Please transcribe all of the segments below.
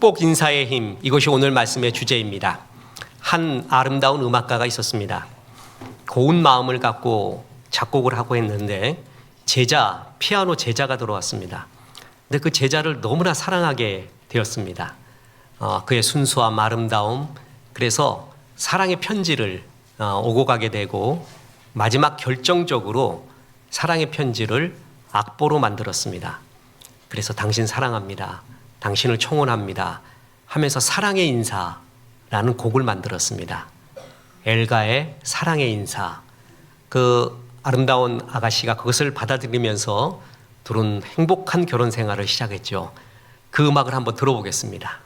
축복 인사의 힘, 이것이 오늘 말씀의 주제입니다. 한 아름다운 음악가가 있었습니다. 고운 마음을 갖고 작곡을 하고 했는데 피아노 제자가 들어왔습니다. 근데 그 제자를 너무나 사랑하게 되었습니다. 그의 순수함, 아름다움, 그래서 사랑의 편지를 오고 가게 되고 마지막 결정적으로 사랑의 편지를 악보로 만들었습니다. 그래서 당신 사랑합니다, 당신을 청혼합니다 하면서 사랑의 인사라는 곡을 만들었습니다. 엘가의 사랑의 인사. 그 아름다운 아가씨가 그것을 받아들이면서 둘은 행복한 결혼 생활을 시작했죠. 그 음악을 한번 들어보겠습니다.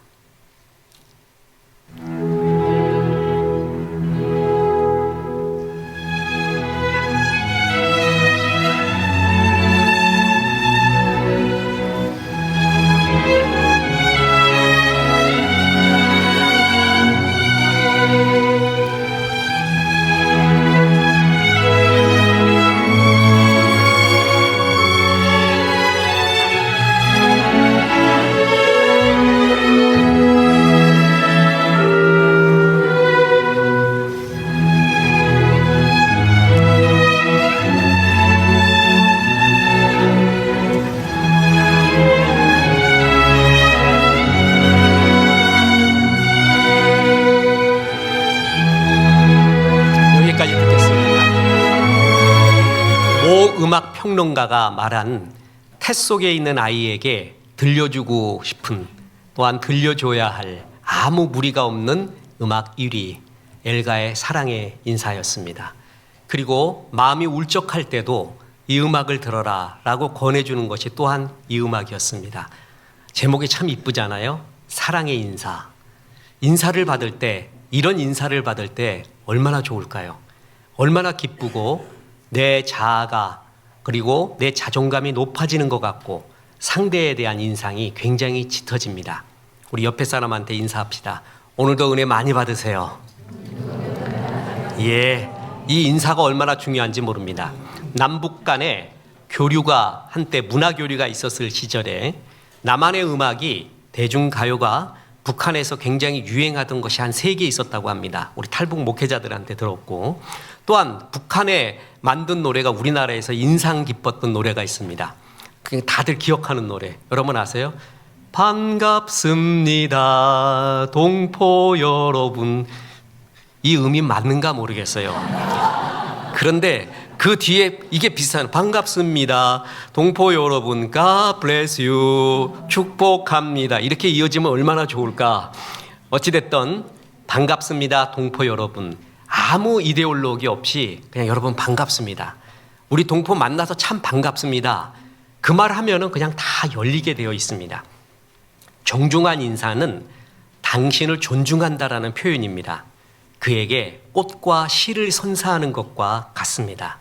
음악 평론가가 말한 태 속에 있는 아이에게 들려주고 싶은, 또한 들려줘야 할 아무 무리가 없는 음악 1위, 엘가의 사랑의 인사였습니다. 그리고 마음이 울적할 때도 이 음악을 들어라 라고 권해주는 것이 또한 이 음악이었습니다. 제목이 참 이쁘잖아요. 사랑의 인사. 인사를 받을 때, 이런 인사를 받을 때 얼마나 좋을까요? 얼마나 기쁘고 내 자아가, 그리고 내 자존감이 높아지는 것 같고 상대에 대한 인상이 굉장히 짙어집니다. 우리 옆에 사람한테 인사합시다. 오늘도 은혜 많이 받으세요. 예, 이 인사가 얼마나 중요한지 모릅니다. 남북 간에 교류가, 한때 문화교류가 있었을 시절에 남한의 음악이, 대중가요가 북한에서 굉장히 유행하던 것이 한 3개 있었다고 합니다. 우리 탈북 목회자들한테 들었고, 또한 북한에 만든 노래가 우리나라에서 인상 깊었던 노래가 있습니다. 다들 기억하는 노래, 여러분 아세요? 반갑습니다 동포 여러분. 이 음이 맞는가 모르겠어요. 그런데 그 뒤에 이게 비슷한, 반갑습니다 동포 여러분, God bless you, 축복합니다, 이렇게 이어지면 얼마나 좋을까. 어찌됐든 반갑습니다 동포 여러분, 아무 이데올로기 없이 그냥 여러분 반갑습니다, 우리 동포 만나서 참 반갑습니다, 그 말 하면은 그냥 다 열리게 되어 있습니다. 정중한 인사는 당신을 존중한다라는 표현입니다. 그에게 꽃과 실을 선사하는 것과 같습니다.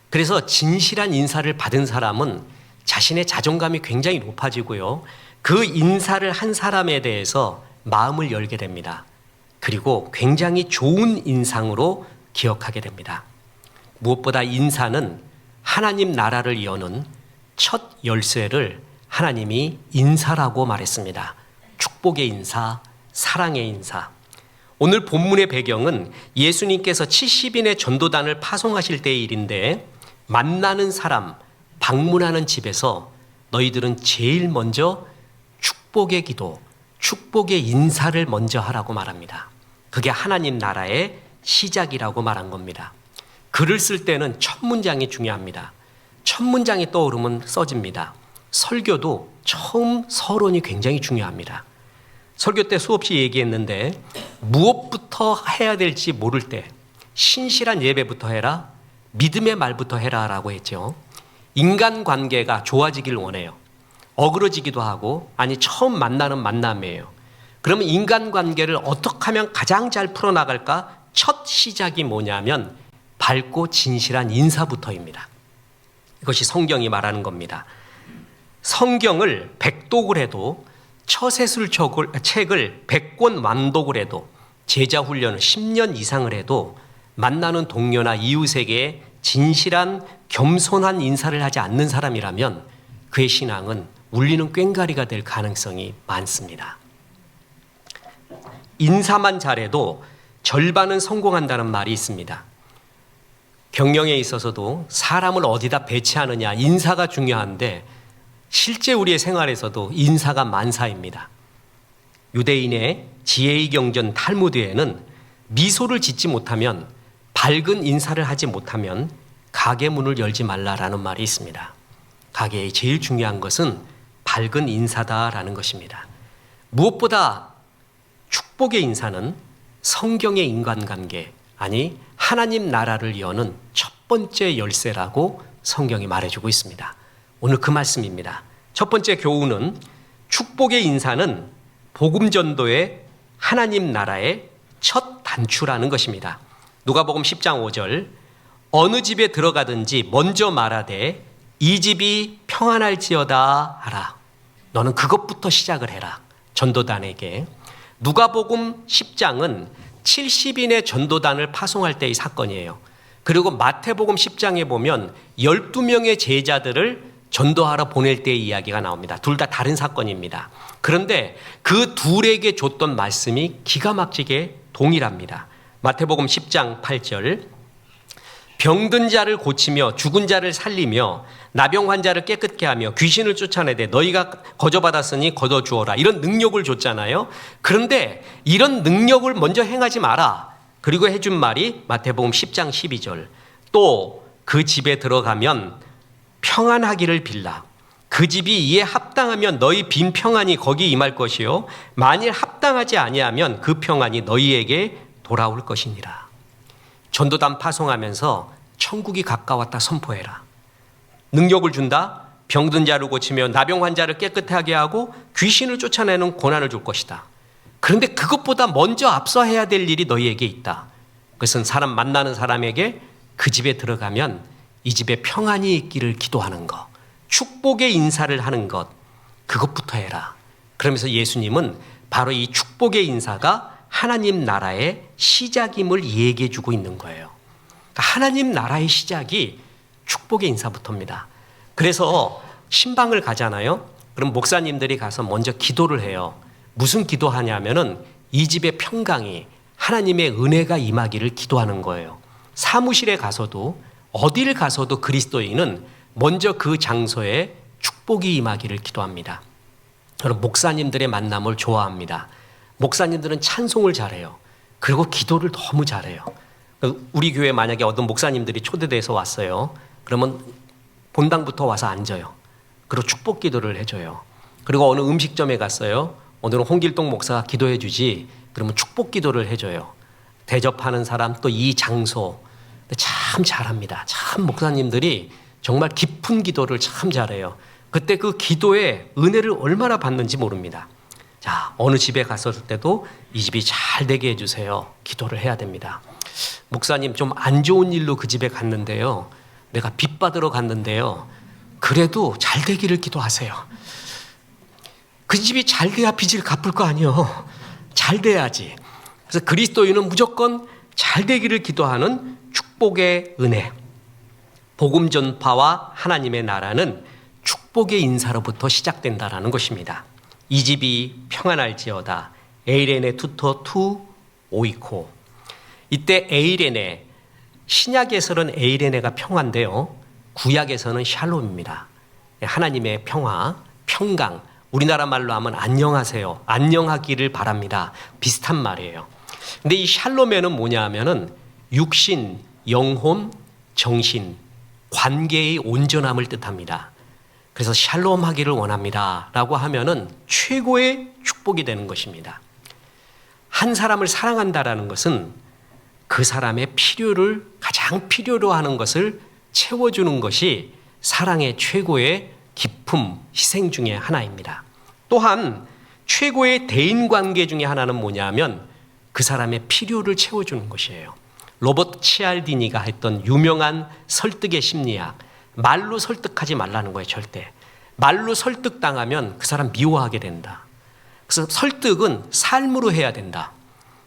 그래서 진실한 인사를 받은 사람은 자신의 자존감이 굉장히 높아지고요, 그 인사를 한 사람에 대해서 마음을 열게 됩니다. 그리고 굉장히 좋은 인상으로 기억하게 됩니다. 무엇보다 인사는 하나님 나라를 여는 첫 열쇠를 하나님이 인사라고 말했습니다. 축복의 인사, 사랑의 인사. 오늘 본문의 배경은 예수님께서 70인의 전도단을 파송하실 때의 일인데, 만나는 사람, 방문하는 집에서 너희들은 제일 먼저 축복의 기도, 축복의 인사를 먼저 하라고 말합니다. 그게 하나님 나라의 시작이라고 말한 겁니다. 글을 쓸 때는 첫 문장이 중요합니다. 첫 문장이 떠오르면 써집니다. 설교도 처음 서론이 굉장히 중요합니다. 설교 때 수없이 얘기했는데, 무엇부터 해야 될지 모를 때 신실한 예배부터 해라, 믿음의 말부터 해라 라고 했죠. 인간관계가 좋아지길 원해요. 어그러지기도 하고, 아니 처음 만나는 만남이에요. 그러면 인간관계를 어떻게 하면 가장 잘 풀어나갈까? 첫 시작이 뭐냐면 밝고 진실한 인사부터입니다. 이것이 성경이 말하는 겁니다. 성경을 100독을 해도, 처세술 책을 100권 완독을 해도, 제자 훈련을 10년 이상을 해도 만나는 동료나 이웃에게 진실한 겸손한 인사를 하지 않는 사람이라면 그의 신앙은 울리는 꽹과리가 될 가능성이 많습니다. 인사만 잘해도 절반은 성공한다는 말이 있습니다. 경영에 있어서도 사람을 어디다 배치하느냐, 인사가 중요한데 실제 우리의 생활에서도 인사가 만사입니다. 유대인의 지혜의 경전 탈무드에는 미소를 짓지 못하면, 밝은 인사를 하지 못하면 가게 문을 열지 말라라는 말이 있습니다. 가게의 제일 중요한 것은 밝은 인사다라는 것입니다. 무엇보다 축복의 인사는 성경의 인간관계, 아니 하나님 나라를 여는 첫 번째 열쇠라고 성경이 말해주고 있습니다. 오늘 그 말씀입니다. 첫 번째 교훈은 축복의 인사는 복음 전도의 하나님 나라의 첫 단추라는 것입니다. 누가복음 10장 5절, 어느 집에 들어가든지 먼저 말하되 이 집이 평안할지어다 하라. 너는 그것부터 시작을 해라. 전도단에게. 누가복음 10장은 70인의 전도단을 파송할 때의 사건이에요. 그리고 마태복음 10장에 보면 12명의 제자들을 전도하러 보낼 때의 이야기가 나옵니다. 둘 다 다른 사건입니다. 그런데 그 둘에게 줬던 말씀이 기가 막히게 동일합니다. 마태복음 10장 8절, 병든 자를 고치며 죽은 자를 살리며 나병 환자를 깨끗게 하며 귀신을 쫓아내되 너희가 거저받았으니 거둬주어라. 이런 능력을 줬잖아요. 그런데 이런 능력을 먼저 행하지 마라. 그리고 해준 말이 마태복음 10장 12절, 또 그 집에 들어가면 평안하기를 빌라. 그 집이 이에 합당하면 너희 빈 평안이 거기 임할 것이요 만일 합당하지 아니하면 그 평안이 너희에게 돌아올 것이니라. 전도단 파송하면서 천국이 가까웠다 선포해라. 능력을 준다. 병든 자를 고치며 나병 환자를 깨끗하게 하고 귀신을 쫓아내는 고난을 줄 것이다. 그런데 그것보다 먼저 앞서 해야 될 일이 너희에게 있다. 그것은 사람 만나는 사람에게 그 집에 들어가면 이 집에 평안이 있기를 기도하는 것, 축복의 인사를 하는 것, 그것부터 해라. 그러면서 예수님은 바로 이 축복의 인사가 하나님 나라의 시작임을 얘기해 주고 있는 거예요. 그러니까 하나님 나라의 시작이 축복의 인사부터입니다. 그래서 신방을 가잖아요. 그럼 목사님들이 가서 먼저 기도를 해요. 무슨 기도하냐면은 이 집의 평강이, 하나님의 은혜가 임하기를 기도하는 거예요. 사무실에 가서도 어디를 가서도 그리스도인은 먼저 그 장소에 축복이 임하기를 기도합니다. 저는 목사님들의 만남을 좋아합니다. 목사님들은 찬송을 잘해요. 그리고 기도를 너무 잘해요. 우리 교회 만약에 어떤 목사님들이 초대돼서 왔어요. 그러면 본당부터 와서 앉아요. 그리고 축복 기도를 해줘요. 그리고 어느 음식점에 갔어요. 오늘은 홍길동 목사가 기도해 주지. 그러면 축복 기도를 해줘요. 대접하는 사람, 또 이 장소. 참 잘합니다. 참 목사님들이 정말 깊은 기도를 참 잘해요. 그때 그 기도에 은혜를 얼마나 받는지 모릅니다. 자, 어느 집에 갔을 때도 이 집이 잘 되게 해주세요. 기도를 해야 됩니다. 목사님, 좀 안 좋은 일로 그 집에 갔는데요. 내가 빚 받으러 갔는데요. 그래도 잘 되기를 기도하세요. 그 집이 잘 돼야 빚을 갚을 거 아니에요. 잘 돼야지. 그래서 그리스도인은 무조건 잘 되기를 기도하는 축복의 은혜. 복음 전파와 하나님의 나라는 축복의 인사로부터 시작된다라는 것입니다. 이 집이 평안할지어다. 에이레네 투터 투 오이코. 이때 에이레네, 신약에서는 에이레네가 평화인데요. 구약에서는 샬롬입니다. 하나님의 평화, 평강. 우리나라 말로 하면 안녕하세요. 안녕하기를 바랍니다. 비슷한 말이에요. 근데 이 샬롬에는 뭐냐 하면은 육신, 영혼, 정신, 관계의 온전함을 뜻합니다. 그래서 샬롬 하기를 원합니다 라고 하면은 최고의 축복이 되는 것입니다. 한 사람을 사랑한다라는 것은 그 사람의 필요를, 가장 필요로 하는 것을 채워주는 것이 사랑의 최고의 기품, 희생 중에 하나입니다. 또한 최고의 대인관계 중에 하나는 뭐냐 하면 그 사람의 필요를 채워주는 것이에요. 로버트 치알디니가 했던 유명한 설득의 심리학, 말로 설득하지 말라는 거예요. 절대. 말로 설득당하면 그 사람 미워하게 된다. 그래서 설득은 삶으로 해야 된다.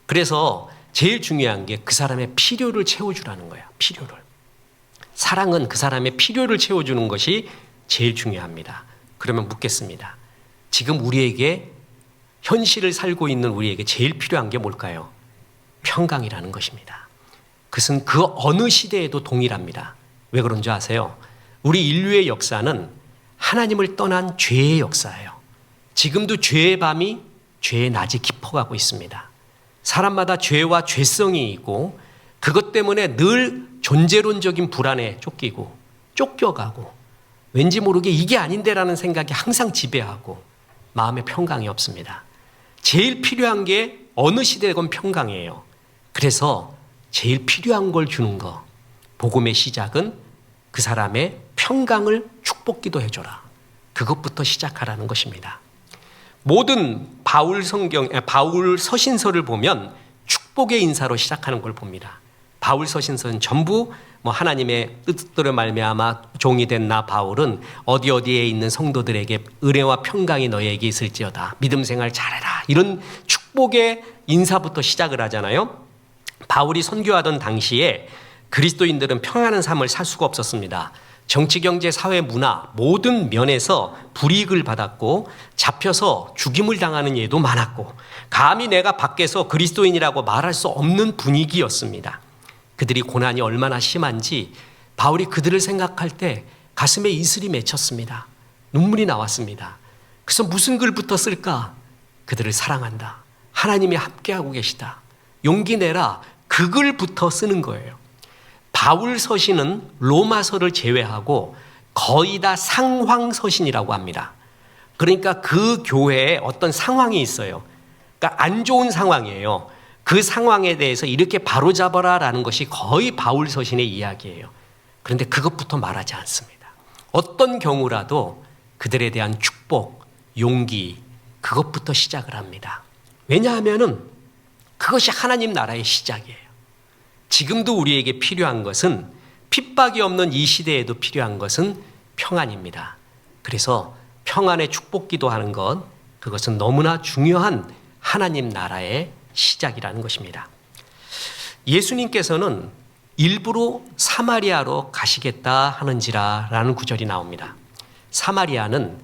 그래서 제일 중요한 게 그 사람의 필요를 채워주라는 거야. 필요를. 사랑은 그 사람의 필요를 채워주는 것이 제일 중요합니다. 그러면 묻겠습니다. 지금 우리에게 현실을 살고 있는 우리에게 제일 필요한 게 뭘까요? 평강이라는 것입니다. 그것은 그 어느 시대에도 동일합니다. 왜 그런 줄 아세요? 우리 인류의 역사는 하나님을 떠난 죄의 역사예요. 지금도 죄의 밤이 죄의 낮이 깊어가고 있습니다. 사람마다 죄와 죄성이 있고 그것 때문에 늘 존재론적인 불안에 쫓겨가고 왠지 모르게 이게 아닌데라는 생각이 항상 지배하고 마음에 평강이 없습니다. 제일 필요한 게 어느 시대건 평강이에요. 그래서 제일 필요한 걸 주는 거, 복음의 시작은 그 사람의 평강을 축복기도 해줘라. 그것부터 시작하라는 것입니다. 모든 바울 서신서를 보면 축복의 인사로 시작하는 걸 봅니다. 바울 서신서는 전부 하나님의 뜻대로 말미암아 종이 된 나 바울은 어디에 있는 성도들에게 은혜와 평강이 너희에게 있을지어다. 믿음 생활 잘해라. 이런 축복의 인사부터 시작을 하잖아요. 바울이 선교하던 당시에 그리스도인들은 평안한 삶을 살 수가 없었습니다. 정치, 경제, 사회, 문화 모든 면에서 불이익을 받았고 잡혀서 죽임을 당하는 예도 많았고 감히 내가 밖에서 그리스도인이라고 말할 수 없는 분위기였습니다. 그들이 고난이 얼마나 심한지 바울이 그들을 생각할 때 가슴에 이슬이 맺혔습니다. 눈물이 나왔습니다. 그래서 무슨 글부터 쓸까? 그들을 사랑한다. 하나님이 함께하고 계시다. 용기 내라. 그 글부터 쓰는 거예요. 바울 서신은 로마서를 제외하고 거의 다 상황서신이라고 합니다. 그러니까 그 교회에 어떤 상황이 있어요. 그러니까 안 좋은 상황이에요. 그 상황에 대해서 이렇게 바로잡아라라는 것이 거의 바울 서신의 이야기예요. 그런데 그것부터 말하지 않습니다. 어떤 경우라도 그들에 대한 축복, 용기, 그것부터 시작을 합니다. 왜냐하면은 그것이 하나님 나라의 시작이에요. 지금도 우리에게 필요한 것은 핍박이 없는 이 시대에도 필요한 것은 평안입니다. 그래서 평안의 축복 기도하는 것, 그것은 너무나 중요한 하나님 나라의 시작이라는 것입니다. 예수님께서는 일부러 사마리아로 가시겠다 하는지라라는 구절이 나옵니다. 사마리아는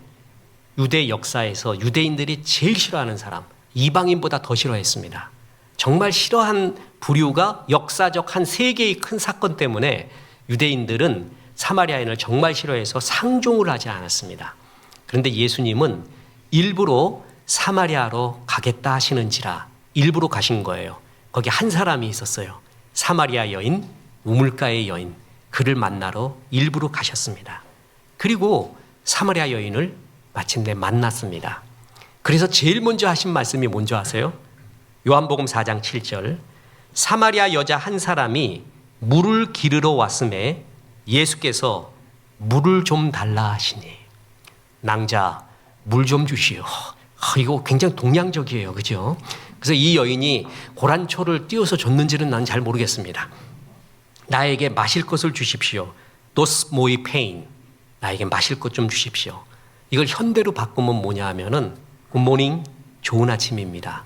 유대 역사에서 유대인들이 제일 싫어하는 사람, 이방인보다 더 싫어했습니다. 정말 싫어한 부류가 역사적 한 3개의 큰 사건 때문에 유대인들은 사마리아인을 정말 싫어해서 상종을 하지 않았습니다. 그런데 예수님은 일부러 사마리아로 가겠다 하시는지라 일부러 가신 거예요. 거기 한 사람이 있었어요. 사마리아 여인, 우물가의 여인. 그를 만나러 일부러 가셨습니다. 그리고 사마리아 여인을 마침내 만났습니다. 그래서 제일 먼저 하신 말씀이 뭔지 아세요? 요한복음 4장 7절. 사마리아 여자 한 사람이 물을 기르러 왔음에 예수께서 물을 좀 달라 하시니 낭자 물 좀 주시오. 이거 굉장히 동양적이에요. 그죠? 그래서 이 여인이 고란초를 띄워서 줬는지는 난 잘 모르겠습니다. 나에게 마실 것을 주십시오. 도스 모이 페인. 나에게 마실 것 좀 주십시오. 이걸 현대로 바꾸면 뭐냐 하면은 굿모닝, 좋은 아침입니다.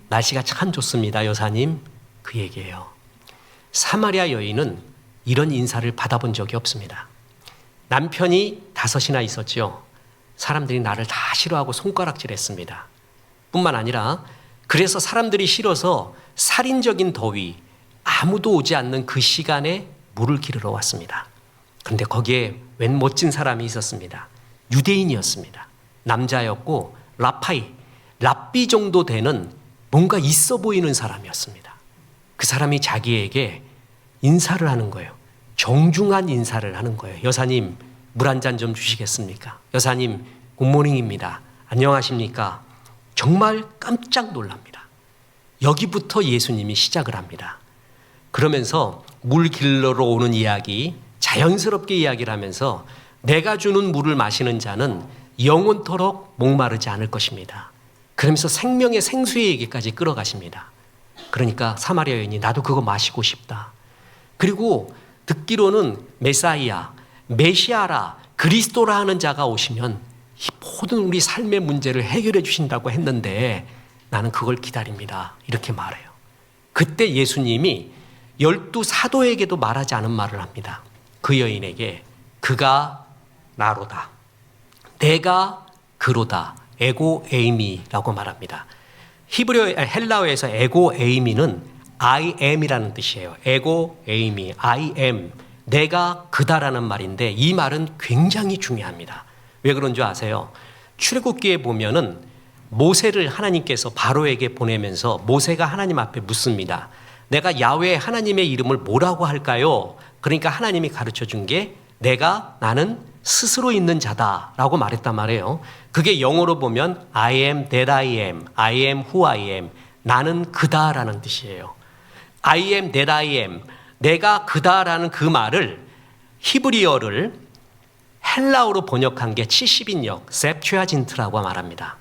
날씨가 참 좋습니다, 여사님. 그 얘기예요. 사마리아 여인은 이런 인사를 받아본 적이 없습니다. 남편이 5이나 있었죠. 사람들이 나를 다 싫어하고 손가락질했습니다. 뿐만 아니라 그래서 사람들이 싫어서 살인적인 더위, 아무도 오지 않는 그 시간에 물을 기르러 왔습니다. 그런데 거기에 웬 멋진 사람이 있었습니다. 유대인이었습니다. 남자였고 랍비 정도 되는 뭔가 있어 보이는 사람이었습니다. 그 사람이 자기에게 인사를 하는 거예요. 정중한 인사를 하는 거예요. 여사님, 물 한 잔 좀 주시겠습니까? 여사님, 굿모닝입니다. 안녕하십니까? 정말 깜짝 놀랍니다. 여기부터 예수님이 시작을 합니다. 그러면서 물 길러러 오는 이야기, 자연스럽게 이야기를 하면서 내가 주는 물을 마시는 자는 영원토록 목마르지 않을 것입니다. 그러면서 생명의 생수의 얘기까지 끌어가십니다. 그러니까 사마리아 여인이 나도 그거 마시고 싶다. 그리고 듣기로는 메사이아, 메시아라, 그리스도라 하는 자가 오시면 이 모든 우리 삶의 문제를 해결해 주신다고 했는데 나는 그걸 기다립니다. 이렇게 말해요. 그때 예수님이 12 사도에게도 말하지 않은 말을 합니다. 그 여인에게 그가 나로다. 내가 그로다. 에고 에이미라고 말합니다. 헬라어에서 에고 에이미는 I am이라는 뜻이에요. 에고 에이미, I am, 내가 그다라는 말인데 이 말은 굉장히 중요합니다. 왜 그런 줄 아세요? 출애굽기에 보면은 모세를 하나님께서 바로에게 보내면서 모세가 하나님 앞에 묻습니다. 내가 야훼 하나님의 이름을 뭐라고 할까요? 그러니까 하나님이 가르쳐 준 게 나는 스스로 있는 자다라고 말했단 말이에요. 그게 영어로 보면 I am that I am, I am who I am, 나는 그다라는 뜻이에요. I am that I am, 내가 그다라는 그 말을 히브리어를 헬라어로 번역한 게 70인역 셉튜아진트라고 말합니다.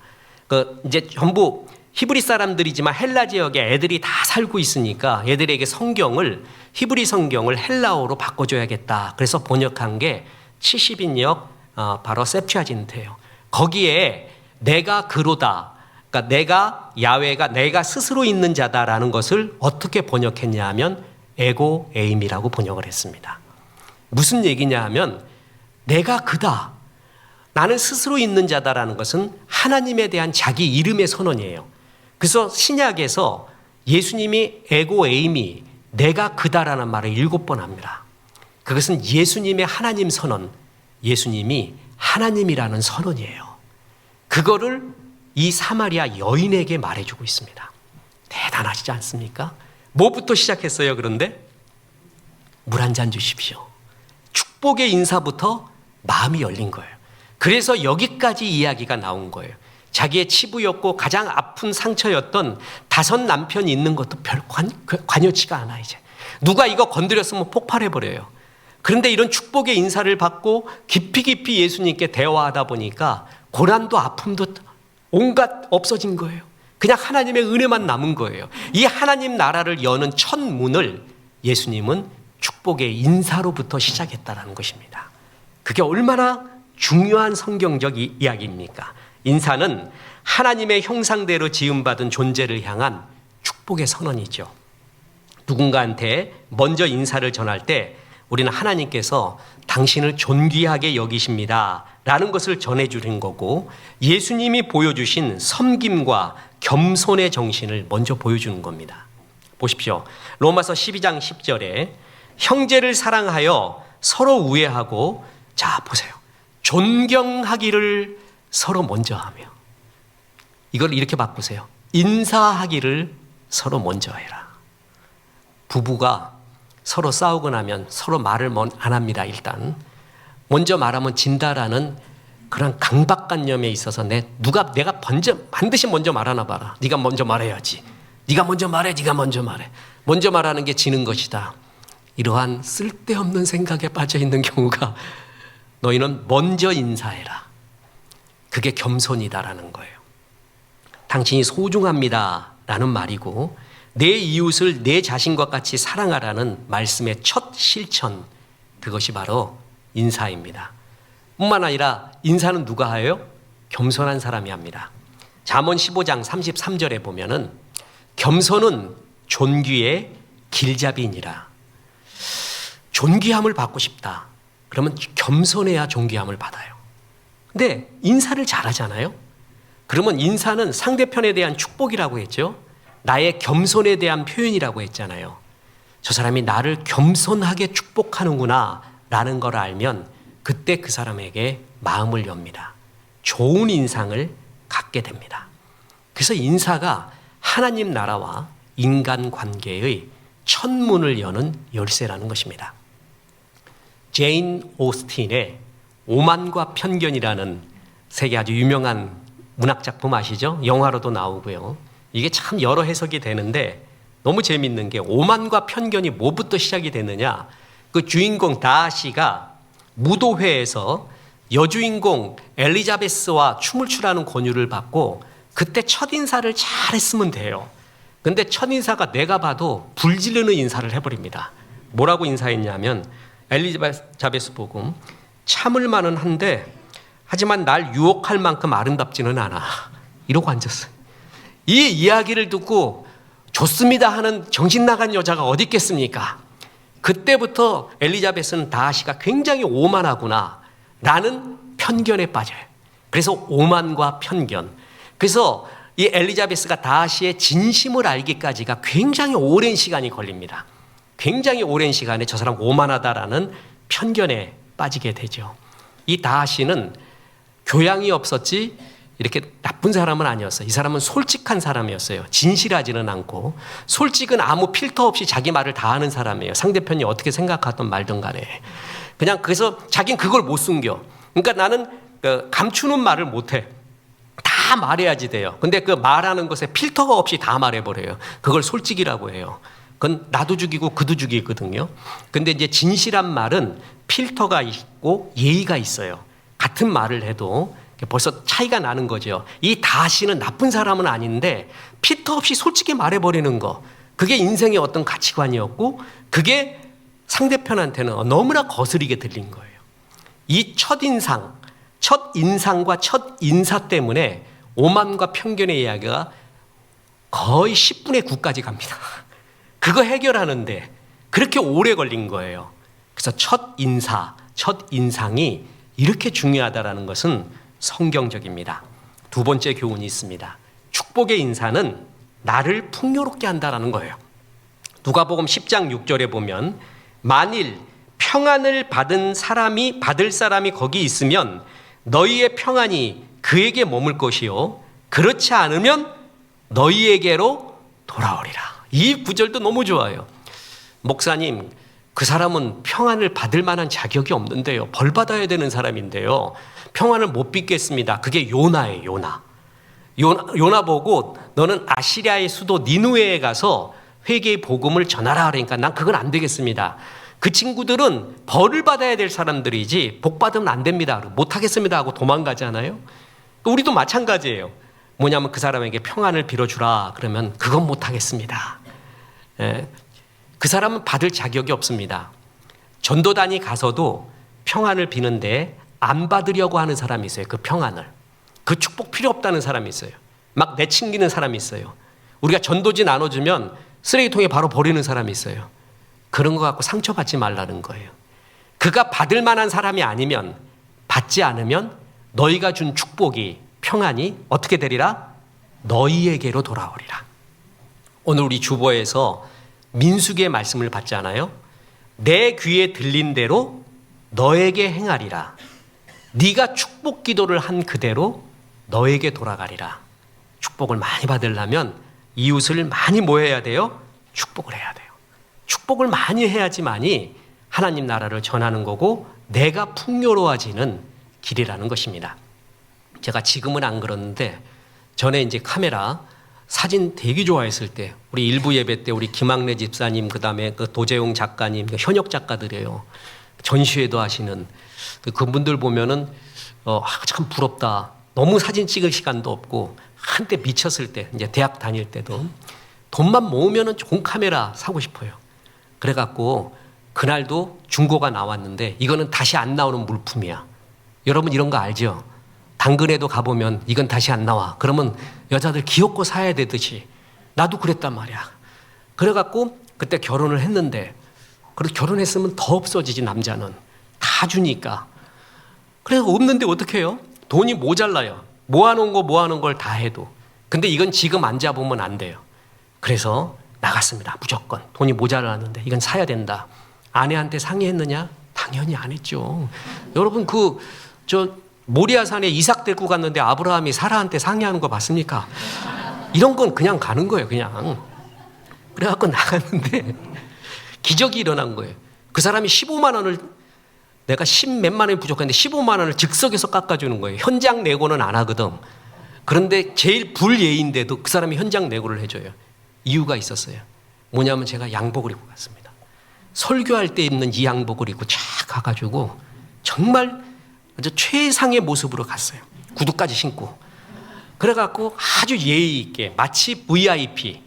이제 전부 히브리 사람들이지만 헬라 지역에 애들이 다 살고 있으니까 애들에게 성경을 히브리 성경을 헬라어로 바꿔줘야겠다. 그래서 번역한 게 70인역 바로 셉튜아진트예요. 거기에 내가 그로다. 그러니까 내가 야훼가 내가 스스로 있는 자다라는 것을 어떻게 번역했냐 하면 에고 에임이라고 번역을 했습니다. 무슨 얘기냐 하면 내가 그다. 나는 스스로 있는 자다라는 것은 하나님에 대한 자기 이름의 선언이에요. 그래서 신약에서 예수님이 에고 에이미, 내가 그다라는 말을 7번 합니다. 그것은 예수님의 하나님 선언, 예수님이 하나님이라는 선언이에요. 그거를 이 사마리아 여인에게 말해주고 있습니다. 대단하시지 않습니까? 뭐부터 시작했어요, 그런데? 물 한 잔 주십시오. 축복의 인사부터 마음이 열린 거예요. 그래서 여기까지 이야기가 나온 거예요. 자기의 치부였고 가장 아픈 상처였던 5 남편이 있는 것도 별 관여치가 않아 이제. 누가 이거 건드렸으면 폭발해버려요. 그런데 이런 축복의 인사를 받고 깊이 예수님께 대화하다 보니까 고난도 아픔도 온갖 없어진 거예요. 그냥 하나님의 은혜만 남은 거예요. 이 하나님 나라를 여는 첫 문을 예수님은 축복의 인사로부터 시작했다는 것입니다. 그게 얼마나 중요한 성경적 이야기입니까? 인사는 하나님의 형상대로 지음받은 존재를 향한 축복의 선언이죠. 누군가한테 먼저 인사를 전할 때 우리는 하나님께서 당신을 존귀하게 여기십니다 라는 것을 전해주는 거고, 예수님이 보여주신 섬김과 겸손의 정신을 먼저 보여주는 겁니다. 보십시오. 로마서 12장 10절에 형제를 사랑하여 서로 우애하고, 자 보세요, 존경하기를 서로 먼저 하며, 이걸 이렇게 바꾸세요. 인사하기를 서로 먼저 해라. 부부가 서로 싸우고 나면 서로 말을 안 합니다. 일단 먼저 말하면 진다라는 그런 강박관념에 있어서 내가 반드시 먼저 말하나 봐라. 네가 먼저 말해야지. 네가 먼저 말해. 먼저 말하는 게 지는 것이다. 이러한 쓸데없는 생각에 빠져 있는 경우가, 너희는 먼저 인사해라. 그게 겸손이다라는 거예요. 당신이 소중합니다 라는 말이고, 내 이웃을 내 자신과 같이 사랑하라는 말씀의 첫 실천, 그것이 바로 인사입니다. 뿐만 아니라 인사는 누가 해요? 겸손한 사람이 합니다. 잠언 15장 33절에 보면은 겸손은 존귀의 길잡이니라. 존귀함을 받고 싶다. 그러면 겸손해야 존귀함을 받아요. 근데 인사를 잘하잖아요. 그러면 인사는 상대편에 대한 축복이라고 했죠. 나의 겸손에 대한 표현이라고 했잖아요. 저 사람이 나를 겸손하게 축복하는구나 라는 걸 알면 그때 그 사람에게 마음을 엽니다. 좋은 인상을 갖게 됩니다. 그래서 인사가 하나님 나라와 인간 관계의 첫 문을 여는 열쇠라는 것입니다. 제인 오스틴의 오만과 편견이라는 세계 아주 유명한 문학작품 아시죠? 영화로도 나오고요. 이게 참 여러 해석이 되는데 너무 재밌는 게, 오만과 편견이 뭐부터 시작이 됐느냐, 그 주인공 다하시가 무도회에서 여주인공 엘리자베스와 춤을 추라는 권유를 받고 그때 첫인사를 잘했으면 돼요. 근데 첫인사가 내가 봐도 불지르는 인사를 해버립니다. 뭐라고 인사했냐면, 엘리자베스 보고 참을 만은 한데 하지만 날 유혹할 만큼 아름답지는 않아, 이러고 앉았어요. 이 이야기를 듣고 좋습니다 하는 정신 나간 여자가 어디 있겠습니까? 그때부터 엘리자베스는 다하시가 굉장히 오만하구나 라는 편견에 빠져요. 그래서 오만과 편견. 그래서 이 엘리자베스가 다시의 진심을 알기까지가 굉장히 오랜 시간이 걸립니다. 굉장히 오랜 시간에 저 사람 오만하다라는 편견에 빠지게 되죠. 이 다시는 교양이 없었지 이렇게 나쁜 사람은 아니었어요. 이 사람은 솔직한 사람이었어요. 진실하지는 않고, 솔직은 아무 필터 없이 자기 말을 다 하는 사람이에요. 상대편이 어떻게 생각하든 말든 간에. 그냥 그래서 자기는 그걸 못 숨겨. 그러니까 나는 감추는 말을 못해. 다 말해야지 돼요. 근데 그 말하는 것에 필터가 없이 다 말해버려요. 그걸 솔직이라고 해요. 그건 나도 죽이고 그도 죽이거든요. 근데 이제 진실한 말은 필터가 있고 예의가 있어요. 같은 말을 해도 벌써 차이가 나는 거죠. 이 다시는 나쁜 사람은 아닌데 필터 없이 솔직히 말해버리는 거, 그게 인생의 어떤 가치관이었고, 그게 상대편한테는 너무나 거스리게 들린 거예요. 이 첫인상과 첫인사 때문에 오만과 편견의 이야기가 거의 10분의 9까지 갑니다. 그거 해결하는데 그렇게 오래 걸린 거예요. 그래서 첫인상이 이렇게 중요하다는 것은 성경적입니다. 두 번째 교훈이 있습니다. 축복의 인사는 나를 풍요롭게 한다는 거예요. 누가복음 10장 6절에 보면 만일 평안을 받을 사람이 거기 있으면 너희의 평안이 그에게 머물 것이요 그렇지 않으면 너희에게로 돌아오리라. 이 구절도 너무 좋아요. 목사님, 그 사람은 평안을 받을 만한 자격이 없는데요. 벌 받아야 되는 사람인데요. 평안을 못 빚겠습니다. 그게 요나예요. 요나 보고 너는 아시리아의 수도 니느웨에 가서 회개의 복음을 전하라 그러니까 난 그건 안 되겠습니다. 그 친구들은 벌을 받아야 될 사람들이지 복 받으면 안 됩니다. 못 하겠습니다 하고 도망가잖아요. 우리도 마찬가지예요. 뭐냐면 그 사람에게 평안을 빌어주라 그러면 그건 못 하겠습니다. 그 사람은 받을 자격이 없습니다. 전도단이 가서도 평안을 비는데 안 받으려고 하는 사람이 있어요. 그 평안을. 그 축복 필요 없다는 사람이 있어요. 막 내친기는 사람이 있어요. 우리가 전도지 나눠주면 쓰레기통에 바로 버리는 사람이 있어요. 그런 거 갖고 상처받지 말라는 거예요. 그가 받을 만한 사람이 아니면, 받지 않으면 너희가 준 축복이, 평안이 어떻게 되리라? 너희에게로 돌아오리라. 오늘 우리 주보에서 민수기의 말씀을 받잖아요. 내 귀에 들린 대로 너에게 행하리라. 네가 축복 기도를 한 그대로 너에게 돌아가리라. 축복을 많이 받으려면 이웃을 많이 뭐 해야 돼요? 축복을 해야 돼요. 축복을 많이 해야지만이 하나님 나라를 전하는 거고 내가 풍요로워지는 길이라는 것입니다. 제가 지금은 안 그러는데 전에 이제 카메라 사진 되게 좋아했을 때 우리 일부 예배 때 우리 김학래 집사님 그다음에 그 도재용 작가님 현역 작가들이에요. 전시회도 하시는 그분들 보면은 참 부럽다. 너무 사진 찍을 시간도 없고 한때 미쳤을 때 이제 대학 다닐 때도 돈만 모으면은 좋은 카메라 사고 싶어요. 그래갖고 그날도 중고가 나왔는데 이거는 다시 안 나오는 물품이야. 여러분 이런 거 알죠? 당근에도 가보면 이건 다시 안 나와. 그러면 여자들 귀엽고 사야 되듯이 나도 그랬단 말이야. 그래갖고 그때 결혼을 했는데 그래도 결혼했으면 더 없어지지 남자는. 다 주니까. 그래서 없는데 어떻게 해요? 돈이 모자라요. 모아놓은 걸 다 해도. 근데 이건 지금 앉아보면 안 돼요. 그래서 나갔습니다. 무조건. 돈이 모자라는데 이건 사야 된다. 아내한테 상의했느냐? 당연히 안 했죠. 여러분 모리아산에 이삭 데리고 갔는데 아브라함이 사라한테 상의하는 거 봤습니까? 이런 건 그냥 가는 거예요. 그냥. 그래갖고 나갔는데 기적이 일어난 거예요. 그 사람이 15만 원을 내가 10몇만 원이 부족한데 15만 원을 즉석에서 깎아주는 거예요. 현장 내고는 안 하거든. 그런데 제일 불예인데도 그 사람이 현장 내고를 해줘요. 이유가 있었어요. 뭐냐면 제가 양복을 입고 갔습니다. 설교할 때 입는 이 양복을 입고 쫙 가가지고 정말 아주 최상의 모습으로 갔어요. 구두까지 신고. 그래갖고 아주 예의 있게 마치 VIP,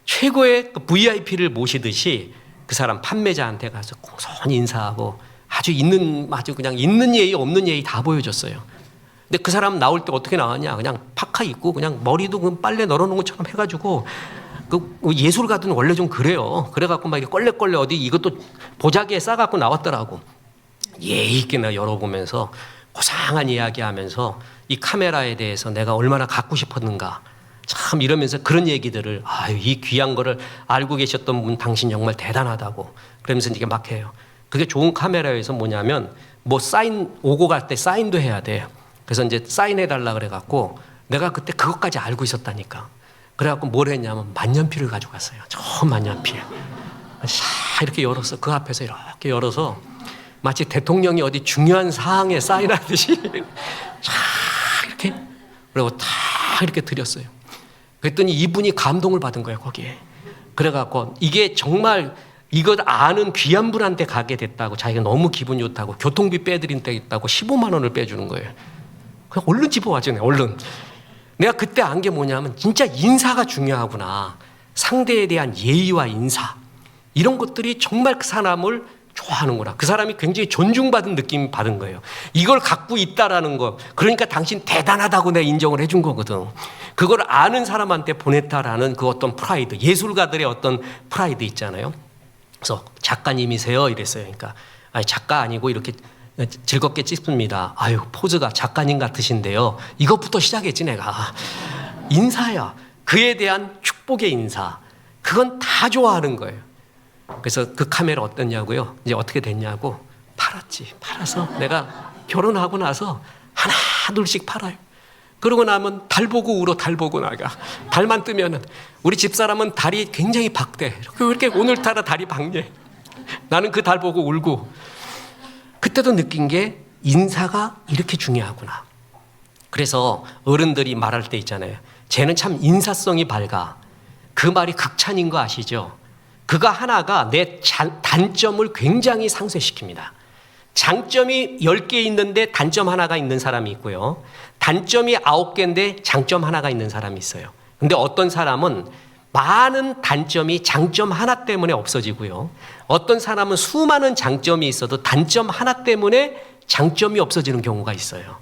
최고의 VIP를 모시듯이 그 사람 판매자한테 가서 공손히 인사하고 아주 그냥 있는 예의 없는 예의 다 보여줬어요. 근데 그 사람 나올 때 어떻게 나왔냐? 그냥 파카 입고 그냥 머리도 그 빨래 널어놓은 것처럼 해가지고 그 예술가들은 원래 좀 그래요. 그래갖고 막 이렇게 껄레껄레 어디 이것도 보자기에 싸갖고 나왔더라고. 예의 있게 나 열어보면서 고상한 이야기하면서 이 카메라에 대해서 내가 얼마나 갖고 싶었는가. 참 이러면서 그런 얘기들을 아유 이 귀한 거를 알고 계셨던 분 당신 정말 대단하다고 그러면서 이게 막 해요. 그게 좋은 카메라에서 뭐냐면 뭐 사인 오고 갈 때 사인도 해야 돼. 그래서 이제 사인해 달라 그래 갖고 내가 그때 그것까지 알고 있었다니까. 그래 갖고 뭘 했냐면 만년필을 가지고 갔어요. 저 만년필. 샤 이렇게 열어서 그 앞에서 이렇게 열어서 마치 대통령이 어디 중요한 사항에 사인하듯이 샤 이렇게 그리고 다 이렇게 드렸어요. 그랬더니 이분이 감동을 받은 거예요, 거기에. 그래갖고 이게 정말 이걸 아는 귀한 분한테 가게 됐다고 자기가 너무 기분이 좋다고 교통비 빼드린 데 있다고 15만 원을 빼주는 거예요. 그냥 얼른 집어와줘, 얼른. 내가 그때 안 게 뭐냐면 진짜 인사가 중요하구나. 상대에 대한 예의와 인사. 이런 것들이 정말 그 사람을 좋아하는구나. 그 사람이 굉장히 존중받은 느낌 받은 거예요. 이걸 갖고 있다라는 거. 그러니까 당신 대단하다고 내가 인정을 해준 거거든. 그걸 아는 사람한테 보냈다라는 그 어떤 프라이드, 예술가들의 어떤 프라이드 있잖아요. 그래서 작가님이세요? 이랬어요. 그러니까 아니, 작가 아니고 이렇게 즐겁게 찍습니다. 아유 포즈가 작가님 같으신데요. 이것부터 시작했지 내가. 인사야. 그에 대한 축복의 인사. 그건 다 좋아하는 거예요. 그래서 그 카메라 어땠냐고요? 이제 어떻게 됐냐고 팔았지. 팔아서 내가 결혼하고 나서 하나 둘씩 팔아요. 그러고 나면 달 보고 울어. 달 보고 나가. 달만 뜨면은 우리 집사람은 달이 굉장히 박대. 이렇게 오늘따라 달이 박네. 나는 그 달 보고 울고. 그때도 느낀 게 인사가 이렇게 중요하구나. 그래서 어른들이 말할 때 있잖아요. 쟤는 참 인사성이 밝아. 그 말이 극찬인 거 아시죠? 그거 하나가 내 단점을 굉장히 상쇄시킵니다. 장점이 10개 있는데 단점 하나가 있는 사람이 있고요. 단점이 9개인데 장점 하나가 있는 사람이 있어요. 근데 어떤 사람은 많은 단점이 장점 하나 때문에 없어지고요. 어떤 사람은 수많은 장점이 있어도 단점 하나 때문에 장점이 없어지는 경우가 있어요.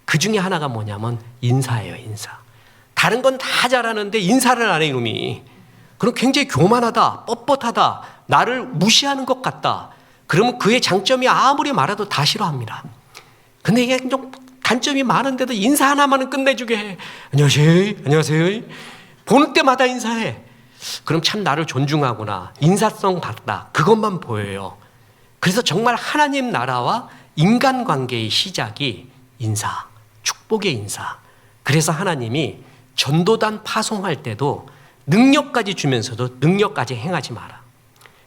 그 중에 하나가 뭐냐면 인사예요, 인사. 다른 건 다 잘하는데 인사를 안 해, 이놈이. 그럼 굉장히 교만하다, 뻣뻣하다, 나를 무시하는 것 같다. 그러면 그의 장점이 아무리 말해도 다 싫어합니다. 근데 이게 좀 단점이 많은데도 인사 하나만은 끝내주게 해. 안녕하세요, 안녕하세요. 보는 때마다 인사해. 그럼 참 나를 존중하구나. 인사성 받다. 그것만 보여요. 그래서 정말 하나님 나라와 인간관계의 시작이 인사, 축복의 인사. 그래서 하나님이 전도단 파송할 때도 능력까지 주면서도 능력까지 행하지 마라.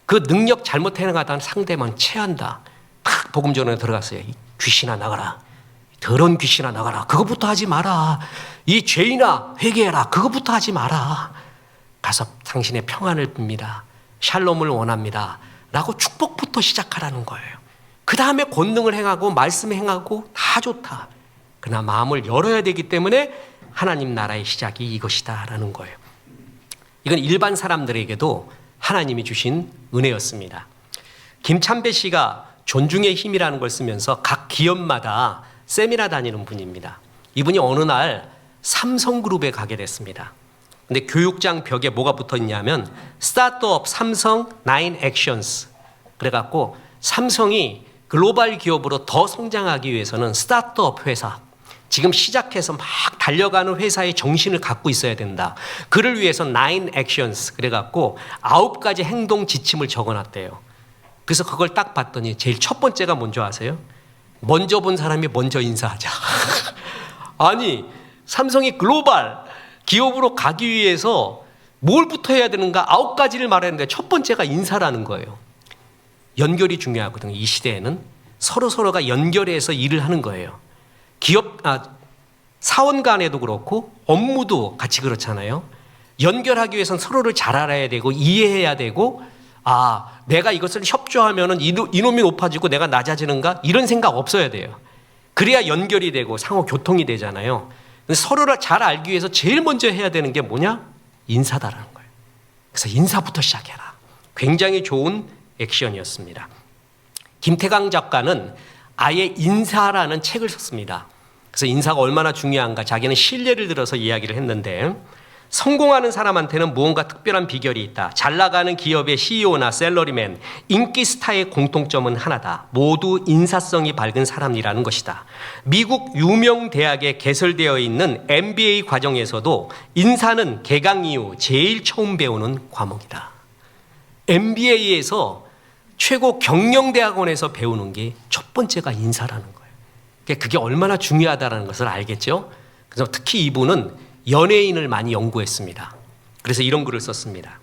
그 능력 잘못 행하다는 상대만 체한다. 팍 복음 전에 들어갔어요. 이 귀신아 나가라. 더러운 귀신아 나가라. 그것부터 하지 마라. 이 죄인아 회개해라. 그것부터 하지 마라. 가서 당신의 평안을 빕니다. 샬롬을 원합니다. 라고 축복부터 시작하라는 거예요. 그 다음에 권능을 행하고 말씀 행하고 다 좋다. 그러나 마음을 열어야 되기 때문에 하나님 나라의 시작이 이것이다 라는 거예요. 이건 일반 사람들에게도 하나님이 주신 은혜였습니다. 김찬배 씨가 존중의 힘이라는 걸 쓰면서 각 기업마다 세미나 다니는 분입니다. 이분이 어느 날 삼성그룹에 가게 됐습니다. 근데 교육장 벽에 뭐가 붙어 있냐면 스타트업 삼성 9 액션스. 그래갖고 삼성이 글로벌 기업으로 더 성장하기 위해서는 스타트업 회사, 지금 시작해서 막 달려가는 회사의 정신을 갖고 있어야 된다. 그를 위해서 9 액션스 그래갖고 9가지 행동 지침을 적어놨대요. 그래서 그걸 딱 봤더니 제일 첫 번째가 뭔지 아세요? 먼저 본 사람이 먼저 인사하자. 아니 삼성이 글로벌 기업으로 가기 위해서 뭘부터 해야 되는가 9가지를 말했는데 첫 번째가 인사라는 거예요. 연결이 중요하거든요. 이 시대에는 서로가 연결해서 일을 하는 거예요. 사원 간에도 그렇고 업무도 같이 그렇잖아요. 연결하기 위해서는 서로를 잘 알아야 되고 이해해야 되고 내가 이것을 협조하면 이놈이 높아지고 내가 낮아지는가 이런 생각 없어야 돼요. 그래야 연결이 되고 상호 교통이 되잖아요. 근데 서로를 잘 알기 위해서 제일 먼저 해야 되는 게 뭐냐? 인사다라는 거예요. 그래서 인사부터 시작해라. 굉장히 좋은 액션이었습니다. 김태강 작가는 아예 인사라는 책을 썼습니다. 그래서 인사가 얼마나 중요한가 자기는 신뢰를 들어서 이야기를 했는데 성공하는 사람한테는 무언가 특별한 비결이 있다. 잘 나가는 기업의 CEO나 셀러리맨, 인기 스타의 공통점은 하나다. 모두 인사성이 밝은 사람이라는 것이다. 미국 유명 대학에 개설되어 있는 MBA 과정에서도 인사는 개강 이후 제일 처음 배우는 과목이다. MBA에서 최고 경영대학원에서 배우는 게 첫 번째가 인사라는 거예요. 그게 얼마나 중요하다는 것을 알겠죠? 그래서 특히 이분은 연예인을 많이 연구했습니다. 그래서 이런 글을 썼습니다.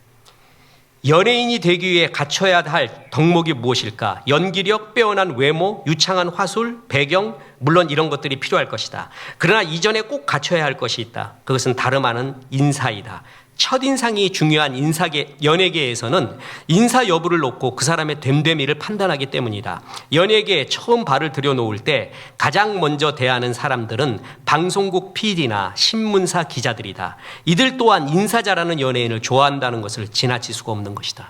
연예인이 되기 위해 갖춰야 할 덕목이 무엇일까? 연기력, 빼어난 외모, 유창한 화술, 배경, 물론 이런 것들이 필요할 것이다. 그러나 이전에 꼭 갖춰야 할 것이 있다. 그것은 다름 아닌 인사이다. 첫인상이 중요한 연예계에서는 인사 여부를 놓고 그 사람의 됨됨이를 판단하기 때문이다. 연예계에 처음 발을 들여놓을 때 가장 먼저 대하는 사람들은 방송국 PD나 신문사 기자들이다. 이들 또한 인사 잘하는 연예인을 좋아한다는 것을 지나칠 수가 없는 것이다.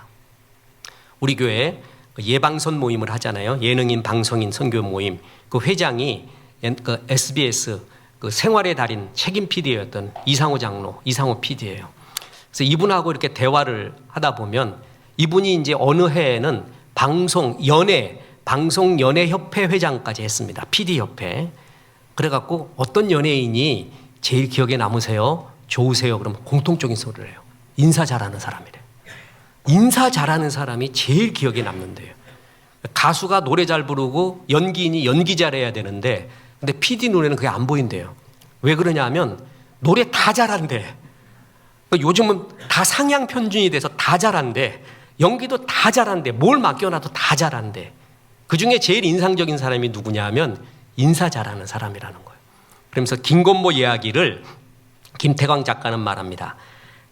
우리 교회에 예방선 모임을 하잖아요. 예능인 방송인 선교 모임. 그 회장이 그 SBS 그 생활의 달인 책임 PD였던 이상호 장로, 이상호 PD예요. 그래서 이분하고 이렇게 대화를 하다 보면 이분이 이제 어느 해에는 방송연예협회 회장까지 했습니다. PD협회. 그래갖고 어떤 연예인이 제일 기억에 남으세요? 좋으세요? 그러면 공통적인 소리를 해요. 인사 잘하는 사람이래. 인사 잘하는 사람이 제일 기억에 남는데요. 가수가 노래 잘 부르고 연기인이 연기 잘해야 되는데 근데 PD 눈에는 그게 안 보인대요. 왜 그러냐 하면 노래 다 잘한대. 요즘은 다 상향 편준이 돼서 다 잘한대. 연기도 다 잘한대. 뭘 맡겨놔도 다 잘한대. 그중에 제일 인상적인 사람이 누구냐 하면 인사 잘하는 사람이라는 거예요. 그러면서 김건모 이야기를 김태광 작가는 말합니다.